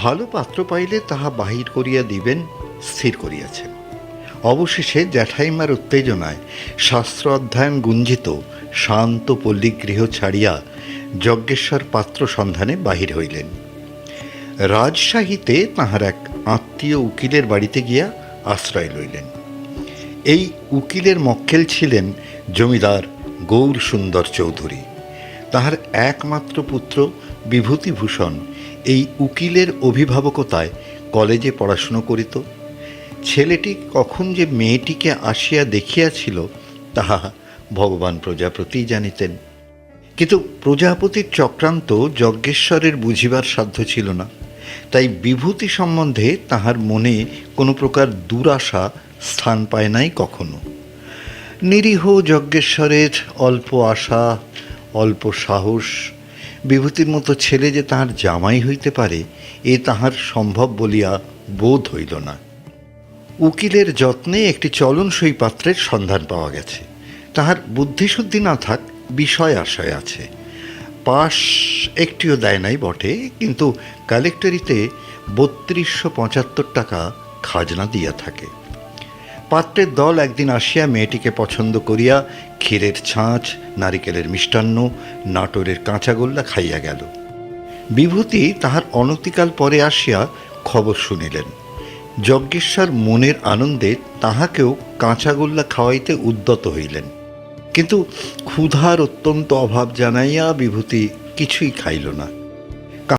ভালো পাত্র পাইলে তাহা বাহির করিয়া দিবেন স্থির করিয়াছেন। অবশেষে জ্যাঠাইমার উত্তেজনায় শাস্ত্র অধ্যয়ন গুঞ্জিত শান্ত পল্লীগৃহ ছাড়িয়া যজ্ঞেশ্বর পাত্র সন্ধানে বাহির হইলেন। রাজশাহীতে তাহার এক আত্মীয় উকিলের বাড়িতে গিয়া আশ্রয় লইলেন। এই উকিলের মক্কেল ছিলেন জমিদার গৌর সুন্দর চৌধুরী। তাহার একমাত্র পুত্র বিভূতিভূষণ এই উকিলের অভিভাবকতায় কলেজে পড়াশুনো করিত। ছেলেটি কখন যে মেয়েটিকে আসিয়া দেখিয়াছিল তাহা ভগবান প্রজাপতি জানিতেন। কিন্তু প্রজাপতির চক্রান্ত যজ্ঞেশ্বরের বুঝিবার সাধ্য ছিল না। তাই বিভূতি সম্বন্ধে তাহার মনে কোনো প্রকার দুরাশা স্থান পায় নাই কখনো। নিরীহ যজ্ঞেশ্বরের অল্প আশা, অল্প সাহস, বিভূতির মতো ছেলে যে তাহার জামাই হইতে পারে এ তাহার সম্ভব বলিয়া বোধ হইল না। উকিলের যত্নে একটি চলনসই পাত্রের সন্ধান পাওয়া গেছে। তাহার বুদ্ধিশুদ্ধি না থাক, বিষয় আশয় আছে। পাশ একটিও দেয় নাই বটে, কিন্তু কালেক্টরিতে ৩২৭৫ টাকা খাজনা দিয়া থাকে। পাত্রের দল একদিন আসিয়া মেয়েটিকে পছন্দ করিয়া ক্ষীরের ছাঁচ, নারিকেলের মিষ্টান্ন, নাটোরের কাঁচাগোল্লা খাইয়া গেল। বিভূতি তাহার অনতিকাল পরে আসিয়া খবর শুনিলেন। যজ্ঞেশ্বর মনের আনন্দে তাহাকেও কাঁচাগোল্লা খাওয়াইতে উদ্যত হইলেন, কিন্তু ক্ষুধার অত্যন্ত অভাব জানাইয়া বিভূতি কিছুই খাইল না।